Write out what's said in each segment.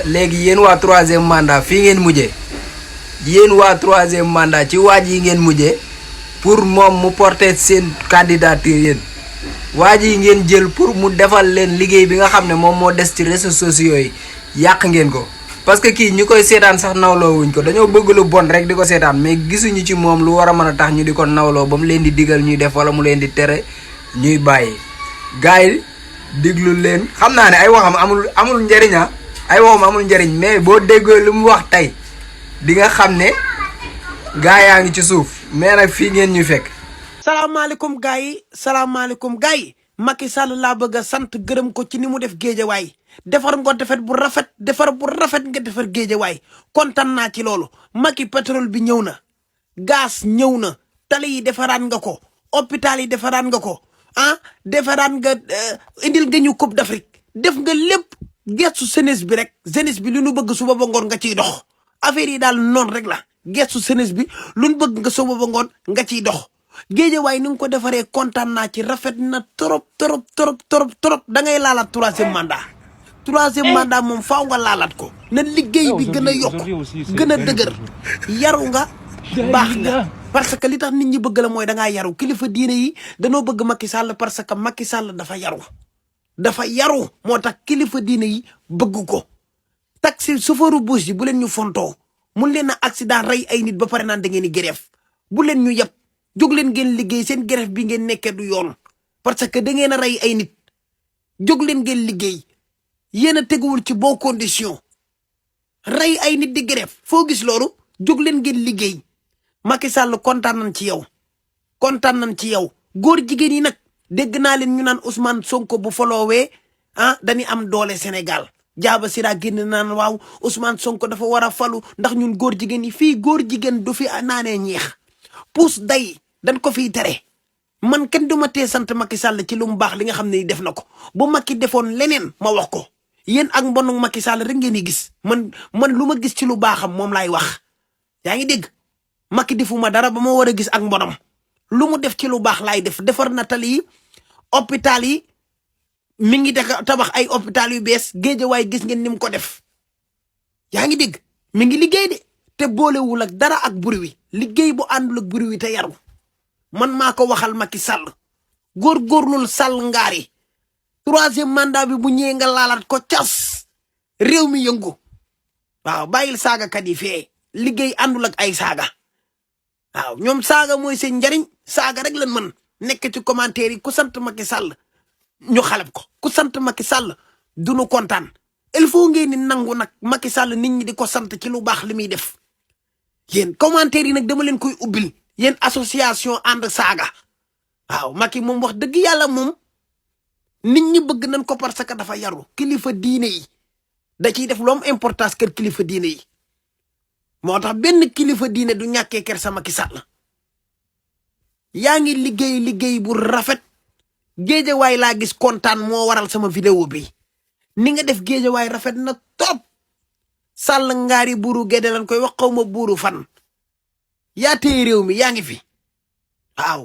léegi yéen waa troisième mandat fii ngeen mujjee yéen waa troisième mandat ci waaj yi ngeen mujjee pour moom mu porter seen candidature yéen waaj yi ngeen jël pour mu defal leen liggéey bi nga xam ne moom moo des ci réseaux sociaux yi yàq ngeen ko. parce que kii ñu koy seetaan sax nawloo wuñ ko dañoo bëgg lu bon rek di ko seetaan mais gisuñu ci moom lu war a mën a tax ñu di ko nawloo ba mu leen di digal ñuy def wala mu leen di tere ñuy bàyyi gars yi diglu leen xam naa ne ay waxam amul njëriñ ay waxam amul njëriñ mais boo déggoo lu mu wax tey di nga xam ne gaa yaa ngi ci suuf mais nag fii ngeen ñu fekk. salaamaaleykum gars yi salaamaaleykum gars yi Macky Sall laa bëgg a sant gërëm ko ci ni mu def géejawaay defar nga defet bu rafet defar bu rafet nga defar géejawaay kontaan naa ci loolu Macky pétrole bi ñëw na gaz ñëw na tali yi defaraan nga ko hôpital yi defaraan nga ko defaraan nga indil nga ñu coupe d'Afrique def nga lépp gestu jeunesse bi rek jeunesse bi lu nu bëgg suba ba ngoon nga ciy dox affaire yi daal noonu rek la gestu jeunesse bi lu nu bëgg nga suba ba ngoon nga ciy dox géejawaay ni nga ko defaree kontaan naa ci rafet na trop trop trop trop trop da ngay laalaat troisième mandat moom faaw nga laalaat ko na liggéey bi gën a yokk gën a dëgër yaru nga baax nga parce que li tax nit ñi bëgg la mooy da ngaa yaru kilifa diine yi danoo bëgg Macky Sall parce que Macky Sall dafa yaru moo tax kilifa diine yi bëgg ko taxi chauffeur bus yi bu leen ñu fontoo mun leen a accident rey ay nit ba pare naan da ngeen di grève bu leen ñu yëpp jóg leen ngeen liggéey seen grève bi ngeen nekkee du yoon parce que da ngeen a rey ay nit jóg leen ngeen liggéey yéen a teguwul ci bon condition rey ay nit di grève foo gis loolu jóg leen ngeen liggéey Macky Sall kontaan nañ ci yow góor jigéen yi nag dégg naa leen ñu naan Ousmane Sonko bu foloowee dañuy am doole Sénégal jaaba sira génn naan waaw Ousmane Sonko dafa war a falu ndax ñun góor jigéen yi fii góor jigéen du fi naanee ñeex puus day dañ ko fiy tere man kenn du ma tee sant Macky Sall ci lu mu baax li nga xam ne def na ko bu Macky defoon leneen ma wax ko yéen ak mbonu Macky Sall rek ngeen di gis man lu ma gis ci lu baaxam moom laay wax yaa ngi dégg Macky defuma dara ba ma war a gis ak mbonam lu mu def ci lu baax laay def defar na tali yi hôpital yi mi ngi tabax ay hôpital yu bees géejawaay gis ngeen ni mu ko def yaa ngi dégg mi ngi liggéey de te boolewul ak dara ak bruit liggéey bu àndul ak bruit te yaru man maa ko waxal Macky Sall góorgóorlul Sall ngaari troisième mandat bi bu ñëwee nga laalaat ko cas réew mi yëngu waaw bàyyil saagakat yi fee liggéey àndul ak ay saaga waaw ñoom saaga mooy seen njariñ saaga rek lan mën nekk ci commentaire yi ku sant Macky Sall ñu xalab ko ku sant Macky Sall duñu kontaan il faut ngeen ni nangu nag Macky Sall nit ñi di ko sant ci lu baax li muy def yéen commentaire yi nag dama leen koy ubbil yéen association ànd saaga waaw Macky moom wax dëgg yàlla moom nit ñi bëgg nañ ko parce que dafa yaru kilifa diine yi da ciy def lu am importance kër kilifa diine yi moo tax benn kilifa diine du ñàkkee ker sa Macky Sall yaa ngi liggéey bu rafet géejawaay laa gis kontaan moo waral sama vidéo bi ni nga def géejawaay rafet na trop Sall ngaari buuru gédde lan koy wax xaw ma buuru fan yaa téye réew mi yaa ngi fi waaw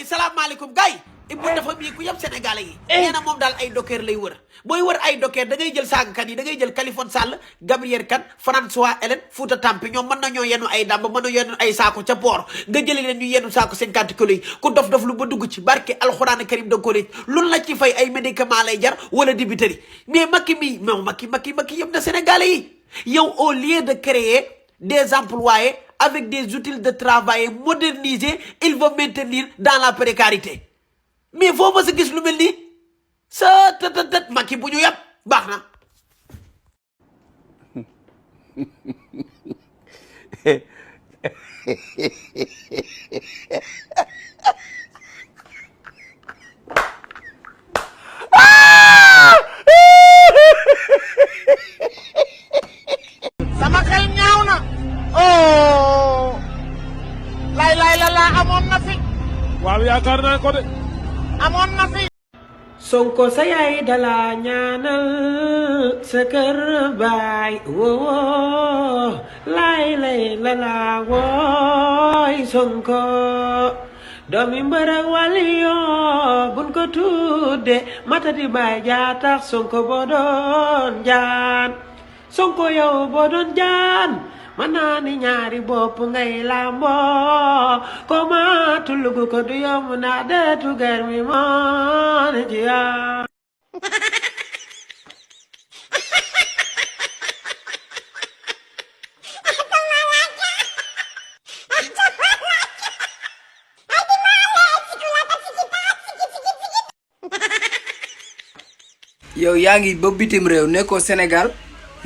salaamaaleykum gars yi Ibou dafa bii ku yëpp sénégalais yi nee na moom daal ay docker lay wër booy wër ay docker da ngay jël saagakat yi da ngay jël Khaliphone Sall Gabriel Kane François Hélène Fouta Tampi ñoom mën nañoo yenu ay dàmb mën na yenu ay saako ca port nga jëlee leen ñu yenu saako 50 kilos yi ku dof lu ba dugg ci barke alxuraan karim da ko récc loolu la ci fay ay médicament lay jar wala dibiteri mais Macky mi moom Macky yëpp na sénégalais yi yow au lieu de créer des employés avec des outils de travail modernisés il va maintenir dans la précarité mais foo ma sa gis lu mel nii sa tët Macky bu ñu yàpp baax na sama xel ñaaw na oh lay la amoon na fi waaw yaakaar naa ko de amoon na fi Sonko sa yaay dala ñaanal sa kër baay woo lay la la wooy Sonko doomi mbër ak waliyo buñ ko tudde matadi baay jaa tax Sonko boo doon jaan Sonko yow boo doon jaan mën naa ni ñaari bopp ngay lamboo ko ma tullugu ko du yomb naa deetu gar mi moo ne ci yaa yow yaa ngi ba bitim réew nekkoo Sénégal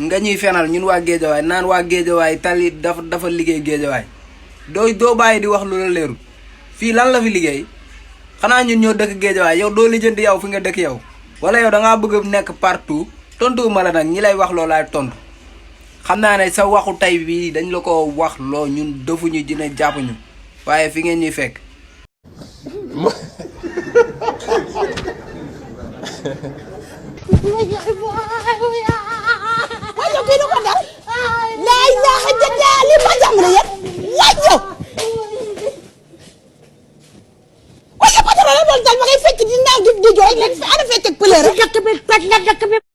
nga ñuy fenal ñun waa Géejawaay naan waa Géejawaay tali dafa liggéey Géejawaay doo bàyyi di wax lu la leerul fii lan la fi liggéey xanaa ñun ñoo dëkk Géejawaay yow doo lijjanti yow fi nga dëkk yow wala yow da ngaa bëgg nekk partout tontuwuma la nag ñi lay wax loo laay tontu xam naa ne sa waxu tey bii dañ la ko wax loo ñun defuñu dina jàppuñu waaye fi ngeen ñuy fekk. wajo kii du ko dal laa ilaaha illallah li ma jam la yéen wajo wajo patron la doon dal ma ngay fekk di naaw di jooy leen fi ana fekk ak pëleur